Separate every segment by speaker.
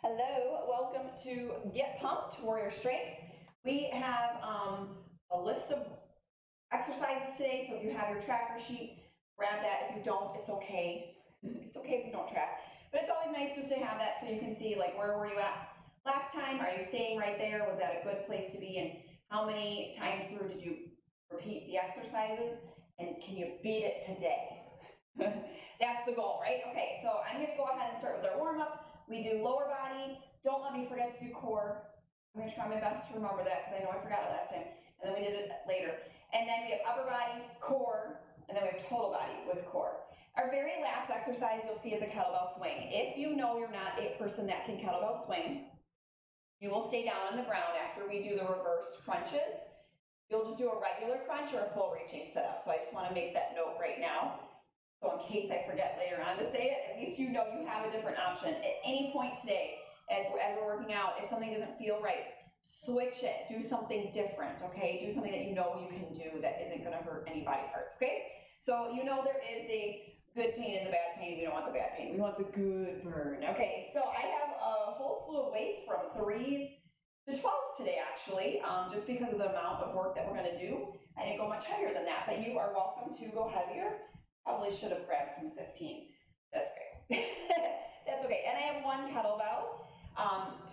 Speaker 1: Hello, welcome to Get Pumped, Warrior Strength. We have a list of exercises today, so if you have your tracker sheet, grab that. If you don't, it's okay. It's okay if you don't track, but it's always nice just to have that so you can see like where were you at last time? Are you staying right there? Was that a good place to be? And how many times through did you repeat the exercises? And can you beat it today? That's the goal, right? Okay, so I'm gonna go ahead and start with our warm-up. We do lower body. Don't let me forget to do core. I'm gonna try my best to remember that because I know I forgot it last time. And then we did it later. And then we have upper body, core, and then we have total body with core. Our very last exercise you'll see is a kettlebell swing. If you know you're not a person that can kettlebell swing, you will stay down on the ground after we do the reversed crunches. You'll just do a regular crunch or a full reaching setup. So I just wanna make that note right now. So in case I forget later on to say it, at least you know you have a different option. At any point today, as we're working out, if something doesn't feel right, switch it, do something different, okay? Do something that you know you can do that isn't gonna hurt any body parts, okay? So you know there is the good pain and the bad pain. We don't want the bad pain, we want the good burn. Okay, so I have a whole slew of weights from 3s to 12s today actually, just because of the amount of work that we're gonna do. I didn't go much higher than that, but you are welcome to go heavier. Probably should have grabbed some 15s. That's great. That's okay. And I have one kettlebell.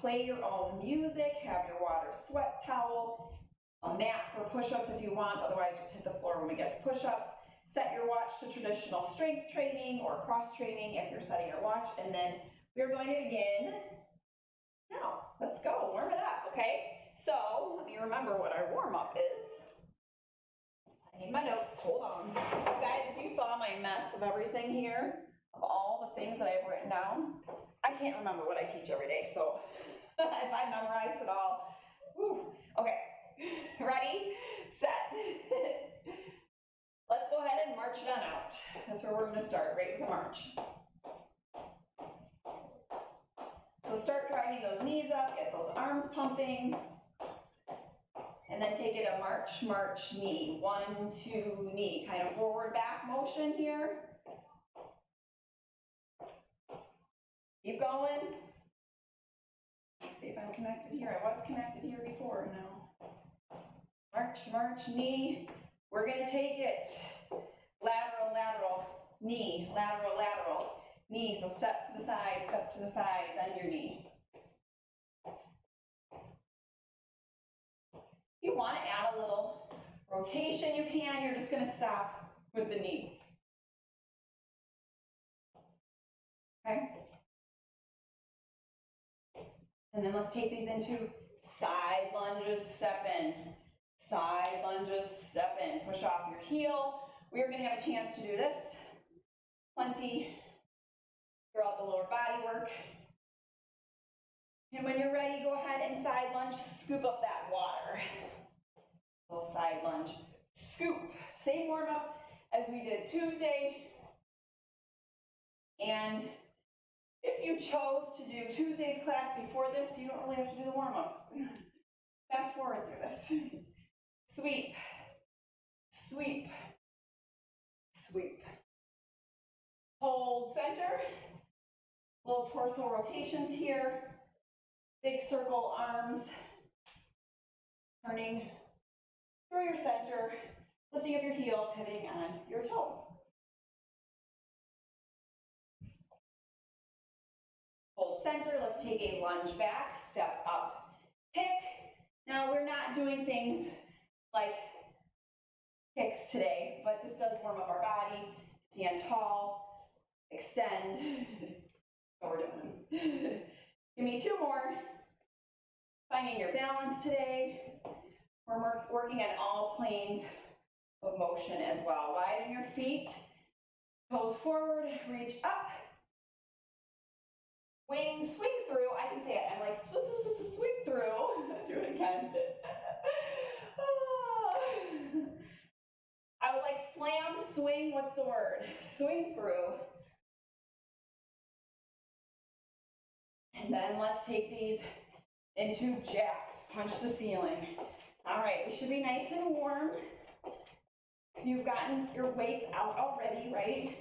Speaker 1: Play your own music, have your water sweat towel, a mat for push-ups if you want, otherwise just hit the floor when we get to push-ups. Set your watch to traditional strength training or cross training if you're setting your watch, and then we're going to begin now. Let's go, warm it up, okay? So let me remember what our warm-up is. I need my notes, hold on. Guys, if you saw my mess of everything here, of all the things that I've written down, I can't remember what I teach every day, so if I memorize it all, whew. Okay, ready, set. Let's go ahead and march it on out. That's where we're gonna start, right with the march. So start driving those knees up, get those arms pumping. And then take it a march, march, knee, 1, 2, knee, kind of forward back motion here. Keep going. Let's see if I'm connected here. I was connected here before, no. March, march, knee. We're gonna take it lateral, lateral, knee, lateral, lateral, knee. So step to the side, bend your knee. If you want to add a little rotation, you can. You're just going to stop with the knee. Okay? And then let's take these into side lunges, step in. Side lunges, step in. Push off your heel. We are going to have a chance to do this plenty throughout the lower body work. And when you're ready, go ahead and side lunge, scoop up that water. Little side lunge, scoop. Same warm up as we did Tuesday. And if you chose to do Tuesday's class before this, you don't really have to do the warm up. Fast forward through this. Sweep, sweep, sweep. Hold center. Little torso rotations here. Big circle arms, turning through your center, lifting up your heel, pivoting on your toe. Hold center, let's take a lunge back, step up, kick. Now we're not doing things like kicks today, but this does warm up our body. Stand tall, extend. So we're doing. Give me 2 more. Finding your balance today. We're working at all planes of motion as well. Widen your feet, toes forward, reach up. Swing through. I can say it. I'm like, swing through. Do it again. I was like, slam, swing, what's the word? Swing through. And then let's take these into jacks, punch the ceiling. All right, we should be nice and warm. You've gotten your weights out already, right?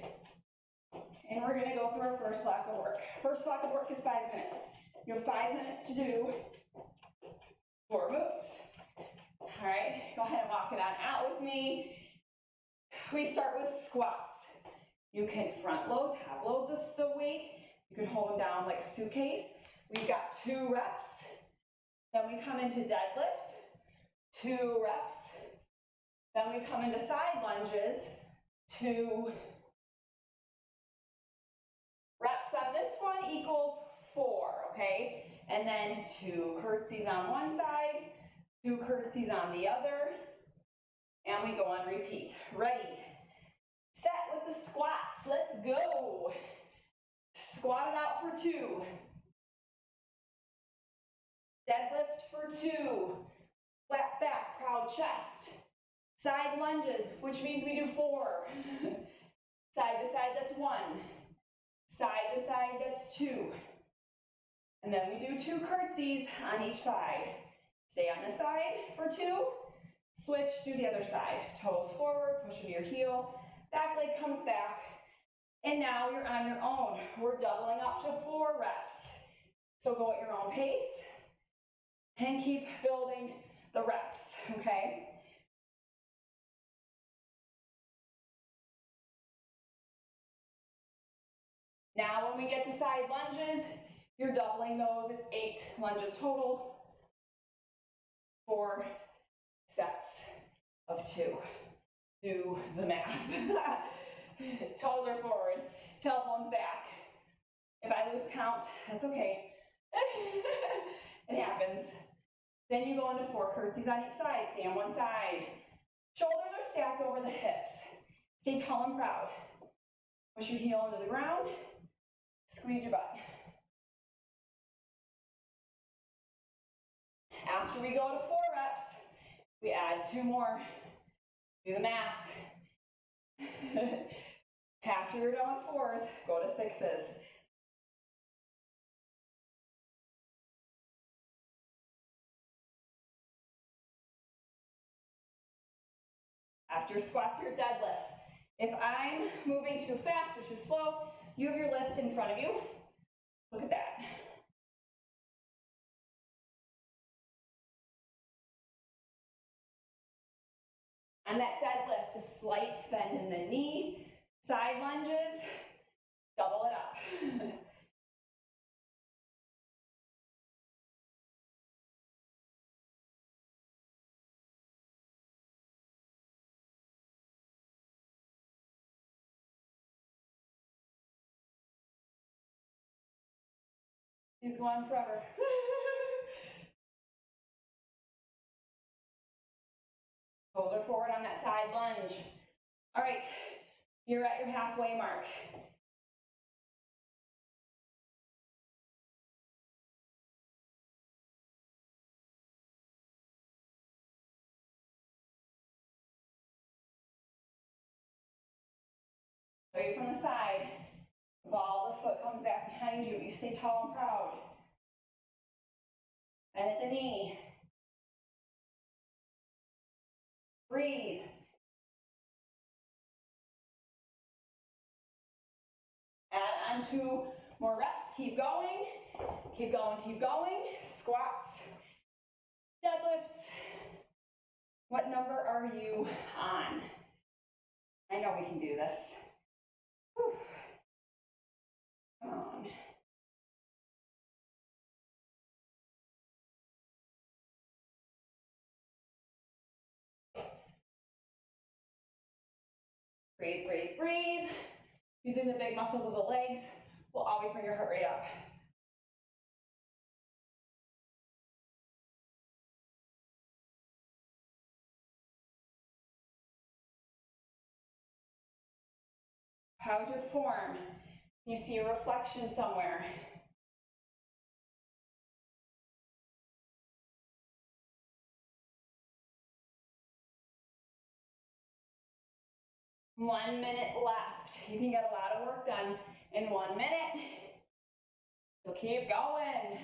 Speaker 1: And we're gonna go through our first block of work. First block of work is 5 minutes. You have 5 minutes to do 4 moves. All right, go ahead and walk it on out with me. We start with squats. You can front load, top load the weight. You can hold them down like a suitcase. We've got 2 reps. Then we come into deadlifts, 2 reps. Then we come into side lunges, 2 reps on this one equals 4, okay? And then 2 curtsies on one side, 2 curtsies on the other, and we go on repeat. Ready, set with the squats, let's go. Squat it out for 2. Deadlift for 2. Flat back, proud chest. Side lunges, which means we do 4. Side to side, that's 1. Side to side, that's 2. And then we do 2 curtsies on each side. Stay on this side for 2. Switch, do the other side. Toes forward, push into your heel. Back leg comes back. And now you're on your own. We're doubling up to 4 reps. So go at your own pace and keep building the reps, okay? Now when we get to side lunges, you're doubling those. It's 8 lunges total. 4 sets of 2. Do the math. Toes are forward, tailbone's back. If I lose count, that's okay. It happens. Then you go into 4 curtsies on each side. Stay on one side. Shoulders are stacked over the hips. Stay tall and proud. Push your heel into the ground. Squeeze your butt. After we go to 4 reps, we add 2 more. Do the math. After you're done with 4s, go to 6s. After your squats or your deadlifts. If I'm moving too fast or too slow, you have your list in front of you. Look at that. On that deadlift, a slight bend in the knee. Side lunges, double it up. He's going forever. Toes are forward on that side lunge. All right, you're at your halfway mark. Show you from the side. Ball, the foot comes back behind you. You stay tall and proud. Bend at the knee. Breathe. Add on 2 more reps. Keep going. Keep going, keep going. Squats. Deadlifts. What number are you on? I know we can do this. Whew. Come on. Breathe, breathe, breathe. Using the big muscles of the legs will always bring your heart rate up. How's your form? You see a reflection somewhere. One minute left. You can get a lot of work done in 1 minute. So keep going.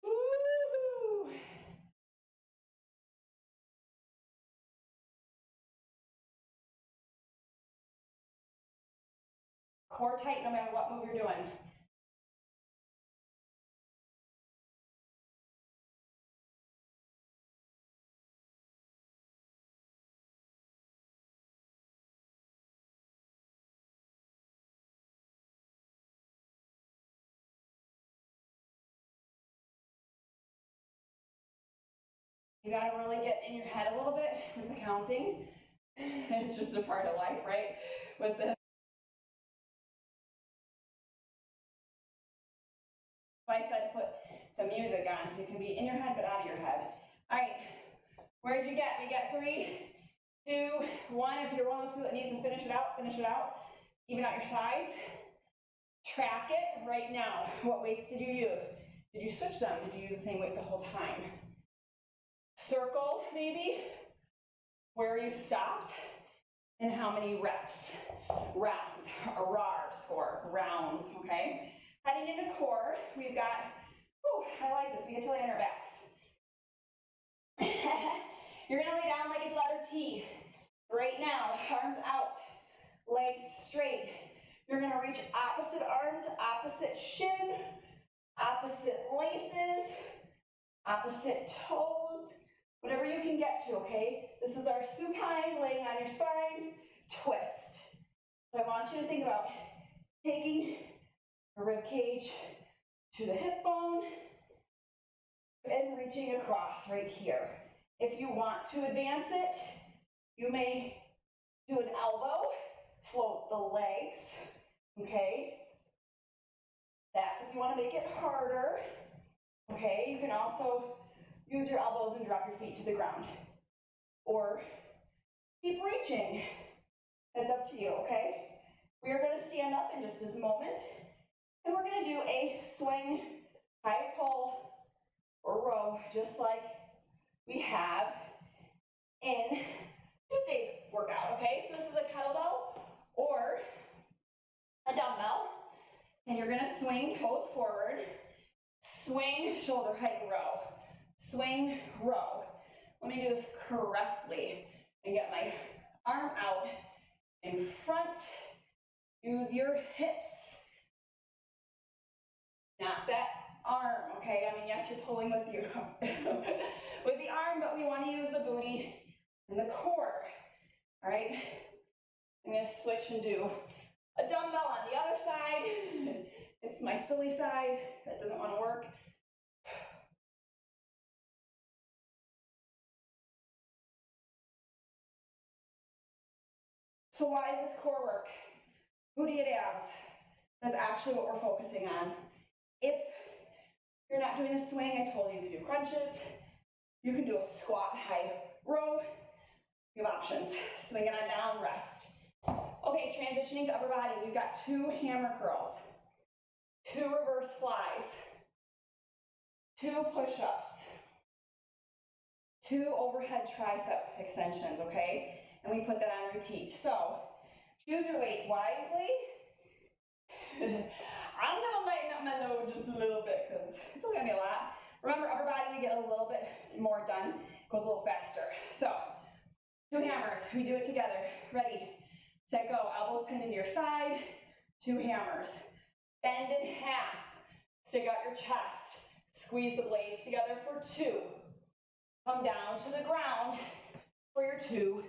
Speaker 1: Woo! Core tight no matter what move you're doing. gotta really get in your head a little bit with the counting. It's just a part of life, right? With the I said put some music on so you can be in your head but out of your head. All right, where'd you get? We got 3, 2, 1. If you're one of those people that needs to finish it out, finish it out. Even out your sides. Track it right now. What weights did you use? Did you switch them? Did you use the same weight the whole time? Circle, maybe, where you stopped and how many reps. Rounds, a RAR score, rounds, okay? Heading into core, we've got, oh, I like this, we get to lay on our backs. You're gonna lay down like a letter T. Right now, arms out, legs straight. You're gonna reach opposite arm to opposite shin, opposite laces, opposite toes, whatever you can get to, okay? This is our supine, laying on your spine, twist. So I want you to think about taking the rib cage to the hip bone and reaching across right here. If you want to advance it, you may do an elbow, float the legs, okay? That's if you want to make it harder, okay? You can also use your elbows and drop your feet to the ground. Or keep reaching. That's up to you, okay? We are going to stand up in just a moment, and we're going to do a swing, high pull, or row, just like we have in Tuesday's workout, okay? So this is a kettlebell or a dumbbell, and you're gonna swing toes forward, swing, shoulder height row, swing, row. Let me do this correctly and get my arm out in front. Use your hips, not that arm, okay? I mean, yes, you're pulling with your with the arm, but we want to use the booty and the core, all right? I'm going to switch and do a dumbbell on the other side. It's my silly side that doesn't want to work. So why is this core work? Booty and abs. That's actually what we're focusing on. If you're not doing a swing, I told you you could do crunches. You can do a squat, high row. You have options. Swing it on down, rest. Okay, transitioning to upper body, we've got 2 hammer curls, 2 reverse flies, 2 push-ups, 2 overhead tricep extensions, okay? And we put that on repeat. So, choose your weights wisely. I'm gonna lighten up my load just a little bit because it's only gonna be a lot. Remember, upper body, we get a little bit more done, goes a little faster. So, 2 hammers, we do it together. Ready, set, go. Elbows pinned into your side, 2 hammers. Bend in half, stick out your chest, squeeze the blades together for 2. Come down to the ground for your 2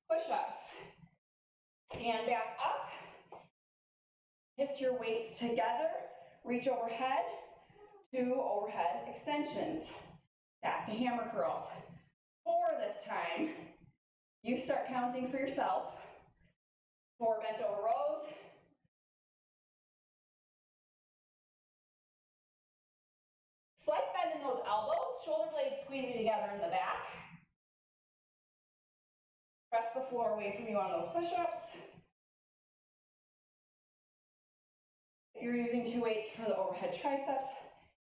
Speaker 1: push-ups. Stand back up, kiss your weights together, reach overhead, 2 overhead extensions. Back to hammer curls. 4 this time. You start counting for yourself. 4 bent over rows. Slight bend in those elbows, shoulder blades squeezing together in the back. Press the floor away from you on those push-ups. If you're using 2 weights for the overhead triceps,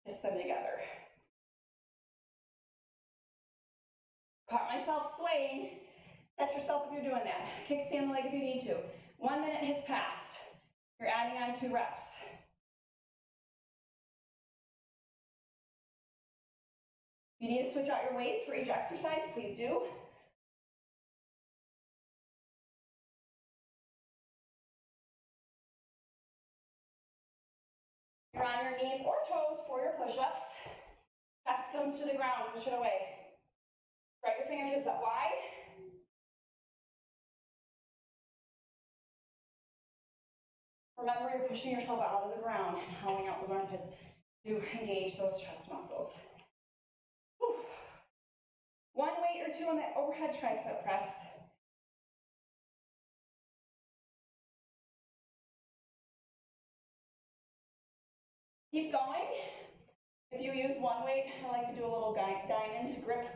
Speaker 1: kiss them together. Caught myself swaying. Catch yourself if you're doing that. Kickstand the leg if you need to. 1 minute has passed. You're adding on 2 reps. If you need to switch out your weights for each exercise, please do. You're on your knees or toes for your push-ups. Chest comes to the ground, push it away. Spread your fingertips out wide. Remember, you're pushing yourself out of the ground and hollowing out those armpits to engage those chest muscles. Whew. 1 too on that overhead tricep press. Keep going. If you use one weight, I like to do a little diamond grip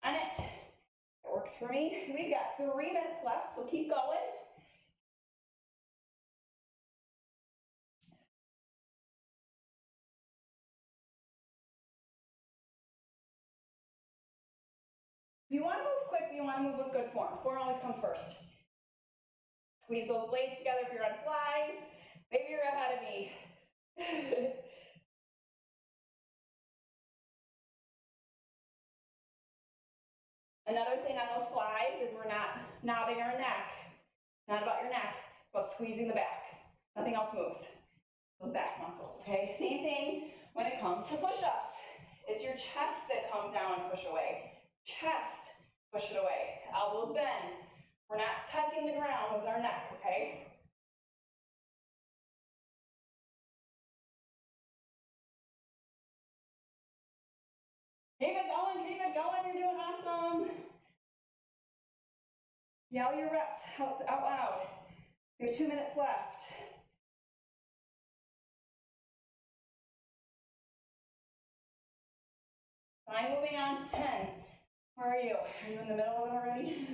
Speaker 1: on it. It works for me. We've got 3 minutes left, so keep going. If you want to move quick, you want to move with good form. Form always comes first. Squeeze those blades together if you're on flies. Maybe you're ahead of me. Another thing on those flies is we're not knobbing our neck. Not about your neck, it's about squeezing the back. Nothing else moves. Those back muscles, okay? Same thing when it comes to push-ups. It's your chest that comes down and push away. Chest, push it away. Elbows bend. We're not pecking the ground with our neck, okay? Keep it going, you're doing awesome. Yell your reps out loud. We have 2 minutes left. I'm moving on to 10. Where are you? Are you in the middle of it already?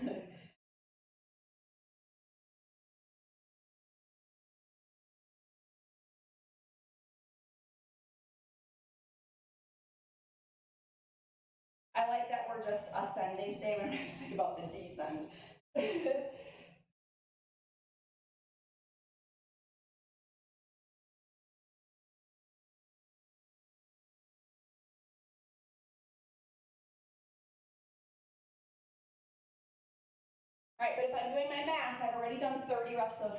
Speaker 1: I like that we're just ascending today. We don't have to think about the descent. All right, but if I'm doing my math, I've already done 30 reps of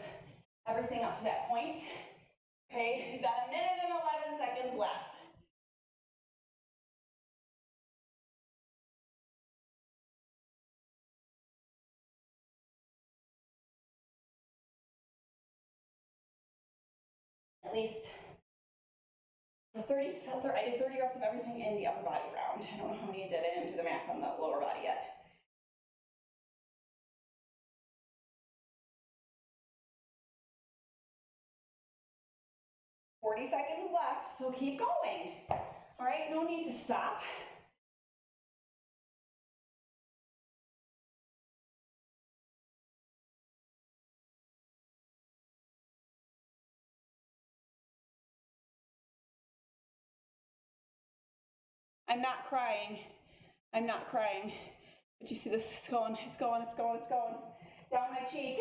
Speaker 1: everything up to that point. Okay, you've got 1 minute and 11 seconds left. At least I did 30 reps of everything in the upper body round. I don't know how many you did. I didn't do the math on the lower body yet. "40 seconds left, so keep going. All right, no need to stop. I'm not crying. I'm not crying. But you see this? It's going. Down my cheek.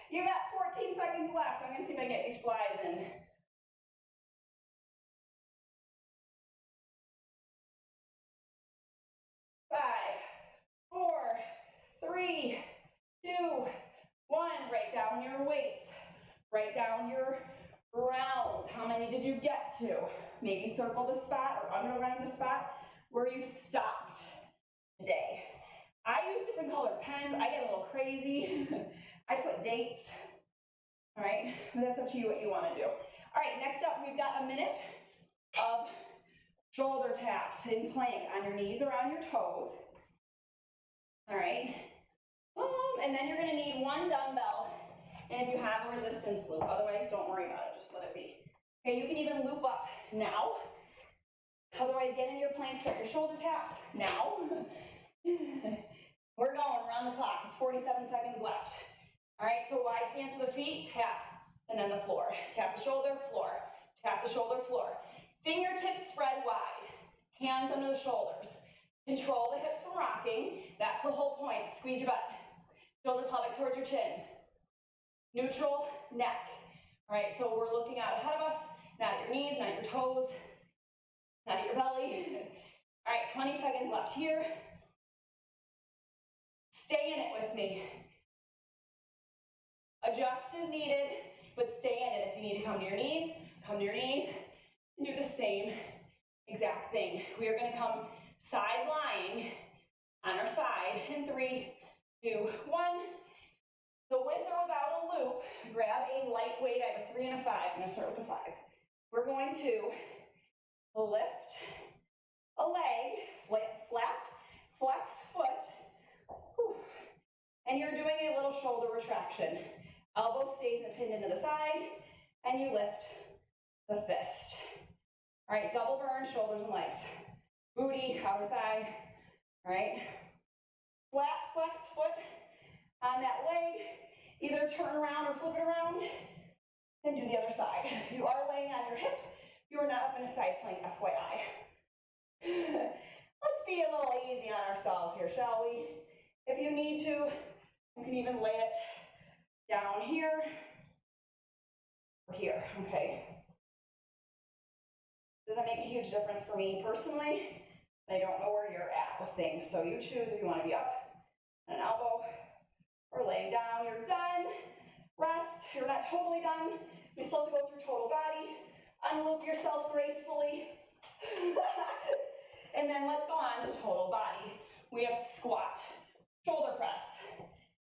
Speaker 1: You got 14 seconds left. I'm gonna see if I get these flies in. Five, four, three, two, one. Write down your weights. Write down your rounds. How many did you get to? Maybe circle the spot or underline the spot where you stopped today. I use different colored pens. I get a little crazy. I put dates. All right, but that's up to you what you want to do. All right, next up, we've got 1 minute of shoulder taps in plank on your knees or on your toes. All right, and then you're going to need 1 dumbbell, and if you have a resistance loop, otherwise don't worry about it, just let it be. Okay, you can even loop up now. Otherwise, get in your plank, start your shoulder taps now. We're going, we're on the clock. It's 47 seconds left. All right, so wide stance with the feet, tap, and then the floor. Tap the shoulder, floor. Tap the shoulder, floor. Fingertips spread wide. Hands under the shoulders. Control the hips from rocking. That's the whole point. Squeeze your butt. Shoulder pelvic towards your chin. Neutral neck. All right, so we're looking out ahead of us, not at your knees, not at your toes, not at your belly. All right, 20 seconds left here. Stay in it with me. Adjust as needed, but stay in it. If you need to come to your knees, come to your knees, and do the same exact thing. We are going to come side lying on our side in 3, 2, 1. So with or without a loop, grab a light weight. I have a 3 and a 5. I'm going to start with the 5. We're going to lift a leg, flat, flex foot, you lift the fist. All right, double burn, shoulders and legs. Booty, outer thigh. All right. Flat flex foot on that leg. Either turn around or flip it around and do the other side. You are laying on your hip. You are not up in a side plank, FYI. Let's be a little easy on ourselves here, shall we? If you need to, you can even lay it down here or here, okay? Doesn't make a huge difference for me personally. I don't know where you're at with things, so you choose if you want to be up on an elbow or laying down. You're done. Rest. You're not totally done. You still have to go through total body. Unloop yourself gracefully. And then let's go on to total body. We have squat, shoulder press,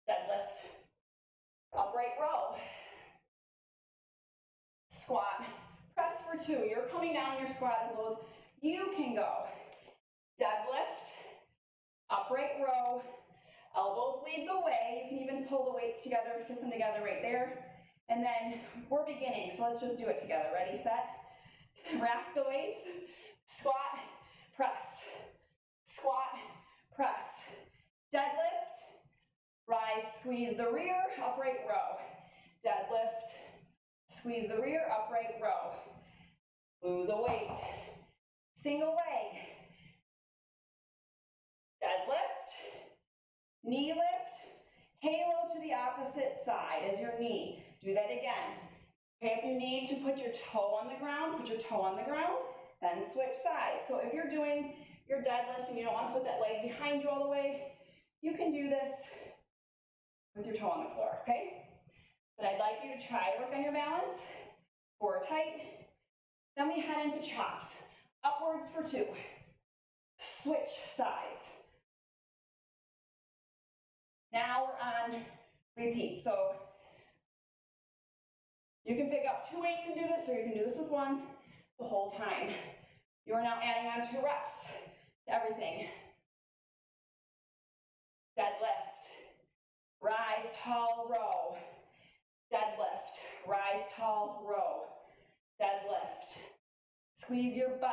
Speaker 1: deadlift, upright row, squat, press for 2. You're coming down in your squat as low as you can go. Deadlift, upright row, elbows lead the way. You can even pull the weights together, kiss them together right there. And then we're beginning, so let's just do it together. Ready, set, rack the weights, squat, press, squat, press, deadlift, rise, squeeze the rear, upright row, deadlift, squeeze the rear, upright row, lose a weight, single leg, deadlift, knee lift, halo to the opposite side as your knee. Do that again. Okay, if you need to put your toe on the ground, put your toe on the ground, then switch sides. So if you're doing your deadlift and you don't want to put that leg behind you all the way, you can do this with your toe on the floor, okay? But I'd like you to try to work on your balance, core tight. Then we head into chops, upwards for 2. Switch sides. Now we're on repeat. So you can pick up 2 weights and do this, or you can do this with 1 the whole time. You are now adding on 2 reps to everything. Deadlift, rise, tall, row. Deadlift, rise, tall, row. Deadlift, squeeze your butt.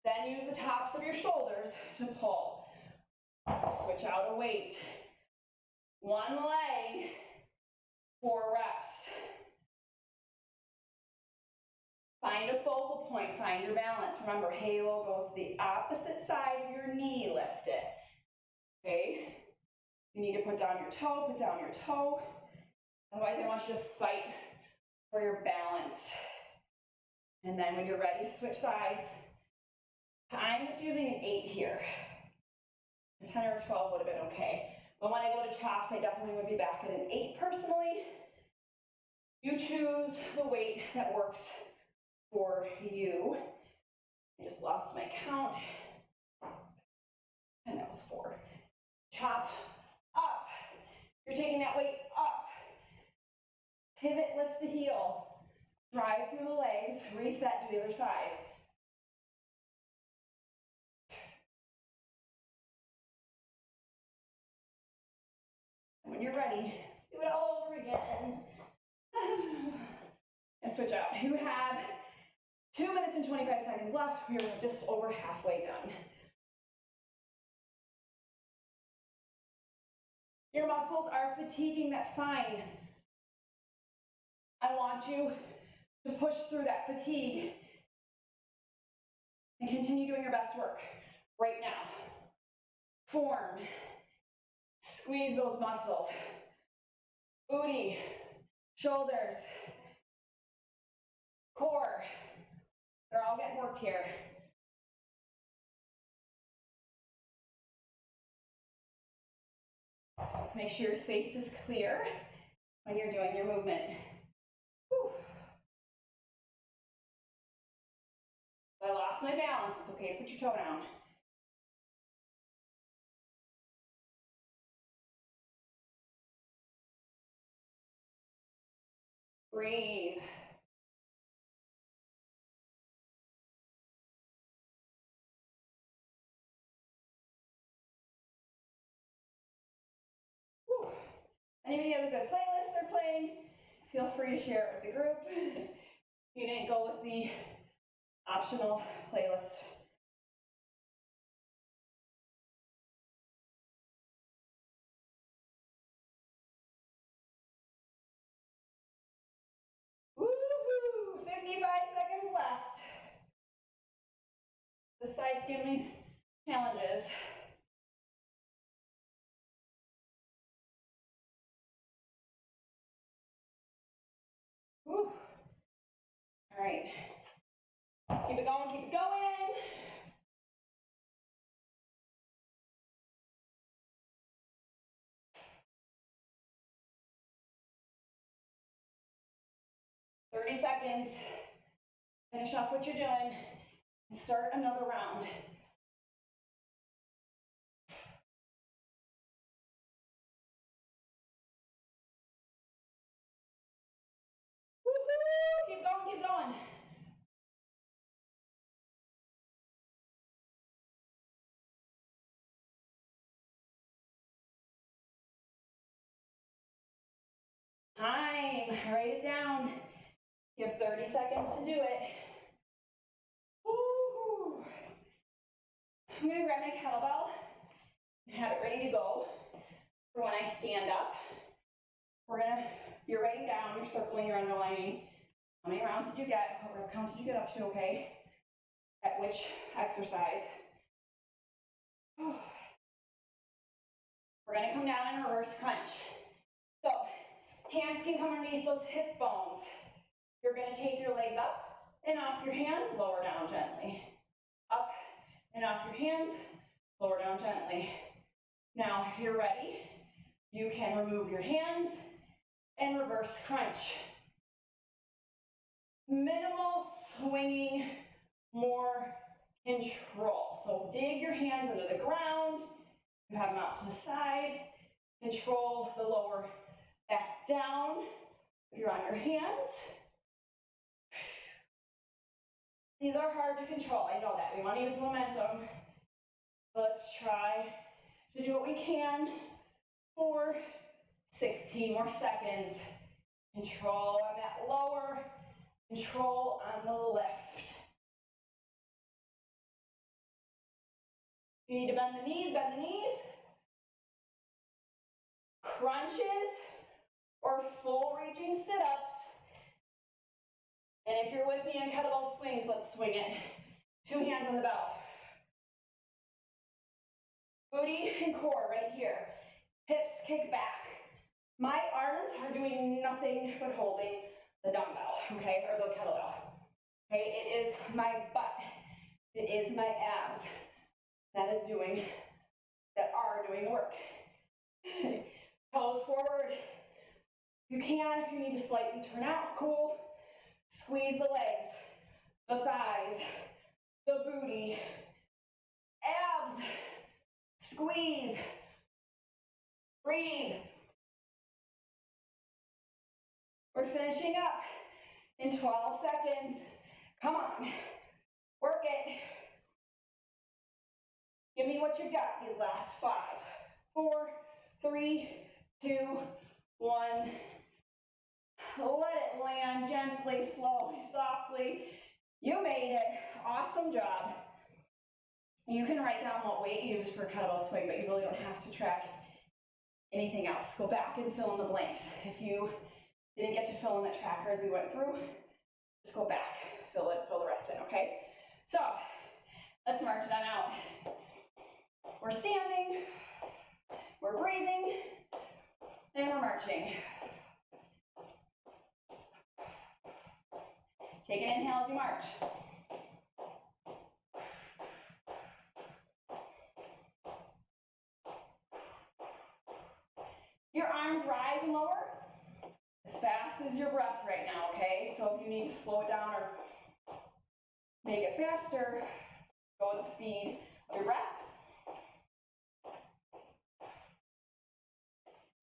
Speaker 1: Then use the tops of your shoulders to pull. Switch out a weight. 1 leg, 4 reps. Find a focal point, find your balance. Remember, halo goes to the opposite side of your knee, lift it. Okay? You need to put down your toe, put down your toe. Otherwise, I want you to fight for your balance. And then when you're ready, switch sides. I'm just using an 8 here. A 10 or a 12 would have been okay. But when I go to chops, I definitely would be back at an 8 personally. You choose the weight that works for you. I just lost my count. And that was 4. Chop up. You're taking that weight up. Pivot, lift the heel. Drive through the legs, reset to the other side. And when you're ready, do it all over again. And switch out. You have 2 minutes and 25 seconds left. We are just over halfway done. Your muscles are fatiguing, that's fine. I want you to push through that fatigue and continue doing your best work right now. Form, squeeze those muscles. Booty, shoulders, core, they're all getting worked here. Make sure your space is clear when you're doing your movement. Whew. I lost my balance. It's okay to put your toe down. Breathe. Whew. Anybody has a good playlist they're playing? feel free to share it with the group. You didn't go with the optional playlist. Woohoo! 55 seconds left. The sides give me challenges. Woo. All right. Keep it going, keep it going. "30 seconds. Finish off what you're doing and start another round. Woohoo! Keep going, keep going. Time. Write it down. You have 30 seconds to do it. Woo! I'm going to grab my kettlebell and have it ready to go for when I stand up. You're writing down, you're circling, you're underlining. How many rounds did you get? What rep count did you get up to, okay? At which exercise? We're going to come down and reverse crunch. So, hands can come underneath those hip bones. You're going to take your legs up and off your hands, lower down gently. Up and off your hands, lower down gently. Now, if you're ready, you can remove your hands and reverse crunch. Minimal swinging, more control. So dig your hands into the ground. You have them out to the side. Control the lower back down. If you're on your hands. These are hard to control, I know that. We want to use momentum. Let's try to do what we can for 16 more seconds. Control on that lower, control on the lift. You need to bend the knees, bend the knees. Crunches or full reaching sit-ups. And if you're with me in kettlebell swings, let's swing it. 2 hands on the belt. Booty and core right here. Hips kick back. My arms are doing nothing but holding the dumbbell, okay, or the kettlebell. Okay, it is my butt. It is my abs that are doing the work. Toes forward. You can, if you need to slightly turn out, cool. Squeeze the legs, the thighs, the booty, abs, squeeze, breathe. We're finishing up in 12 seconds. Come on, work it. Give me what you got these last 5, 4, 3, 2, 1. Let it land gently, slowly, softly. You made it. Awesome job. You can write down what weight you use for kettlebell swing, but you really don't have to track anything else. Go back and fill in the blanks. If you didn't get to fill in the tracker as we went through, just go back, fill the rest in, okay? So, let's march it on out. We're standing, we're breathing, and we're marching. Take an inhale as you march. Your arms rise and lower as fast as your breath right now, okay? So if you need to slow it down or make it faster, go with the speed of your breath.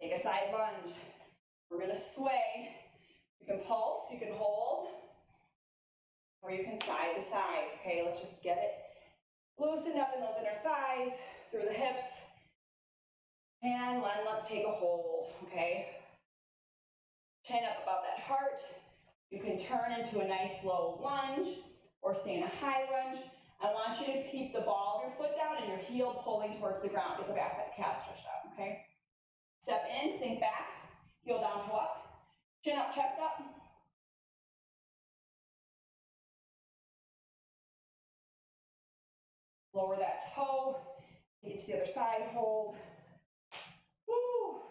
Speaker 1: Take a side lunge. We're gonna sway. You can pulse, you can hold, or you can side to side, okay? Let's just get it loosened up in those inner thighs, through the hips, and then let's take a hold, okay? Chin up above that heart. You can turn into a nice low lunge or stay in a high lunge. I want you to keep the ball of your foot down and your heel pulling towards the ground. Get the back of that calf stretched out, okay? Step in, sink back, heel down, toe up, chin up, chest up. Lower that toe, take it to the other side, hold. Woo!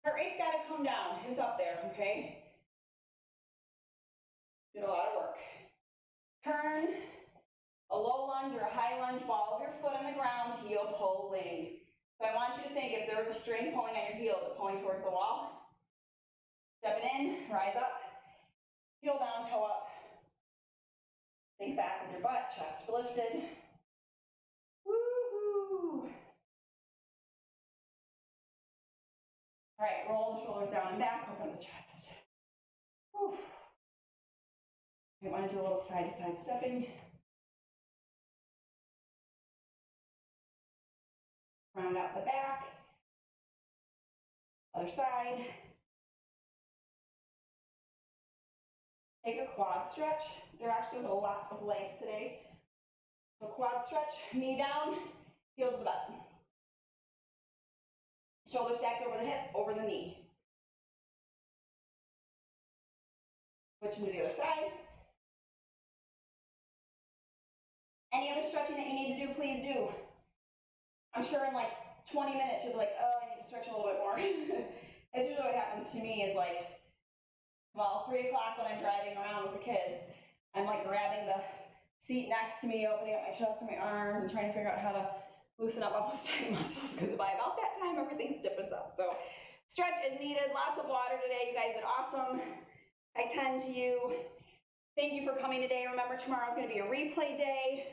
Speaker 1: Heart rate's gotta come down, it's up there, okay? Did a lot of work. Turn, a low lunge or a high lunge, ball of your foot on the ground, heel pulling. So I want you to think if there was a string pulling on your heels, pulling towards the wall. Step it in, rise up, heel down, toe up. Sink back with your butt, chest lifted. Woohoo! All right, roll the shoulders down and back, open the chest. Whew. You want to do a little side to side stepping. Round out the back. Other side. Take a quad stretch. There actually was a lot of legs today. So quad stretch, knee down, heel to the butt. Shoulder stacked over the hip, over the knee. Switching to the other side. Any other stretching that you need to do, please do. I'm sure in like 20 minutes you'll be like, oh, I need to stretch a little bit more. That's usually what happens to me is like, well, 3 o'clock when I'm driving around with the kids, I'm like grabbing the seat next to me, opening up my chest and my arms and trying to figure out how to loosen up all those tight muscles because by about that time, everything stiffens up. So stretch is needed. Lots of water today. You guys did awesome. I tend to you. Thank you for coming today. Remember, tomorrow is going to be a replay day.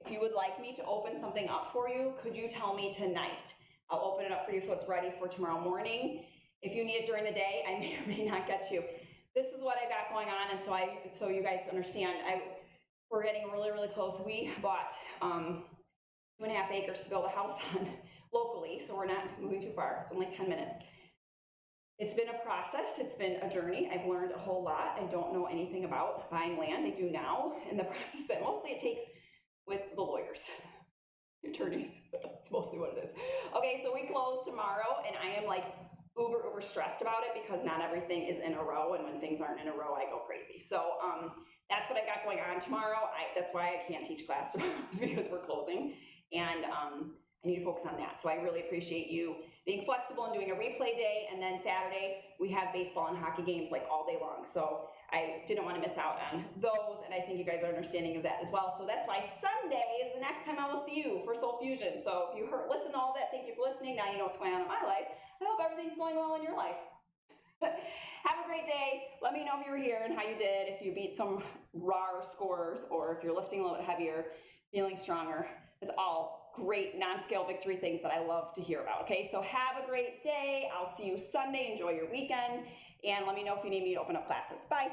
Speaker 1: If you would like me to open something up for you, could you tell me tonight? I'll open it up for you so it's ready for tomorrow morning. If you need it during the day, I may or may not get you. This is what I got going on, and so you guys understand, we're getting really, really close. We bought 2.5 acres to build a house on locally, so we're not moving too far. It's only 10 minutes. It's been a process. It's been a journey. I've learned a whole lot. I don't know anything about buying land. I do now in the process that mostly it takes with the lawyers, the attorneys. That's mostly what it is. Okay, so we close tomorrow, and I am like uber stressed about it because not everything is in a row, and when things aren't in a row, I go crazy. So that's what I got going on tomorrow. That's why I can't teach class tomorrow, is because we're closing, and I need to focus on that. So I really appreciate you being flexible and doing a replay day, and then Saturday we have baseball and hockey games like all day long. So I didn't want to miss out on those, and I think you guys are understanding of that as well. So that's why Sunday is the next time I will see you for Soul Fusion. So if you listen to all that, thank you for listening. Now you know what's going on in my life. I hope everything's going well in your life. Have a great day. Let me know if you were here and how you did, if you beat some raw scores, or if you're lifting a little bit heavier, feeling stronger. It's all great non-scale victory things that I love to hear about. Okay, so have a great day. I'll see you Sunday. Enjoy your weekend. And let me know if you need me to open up classes. Bye.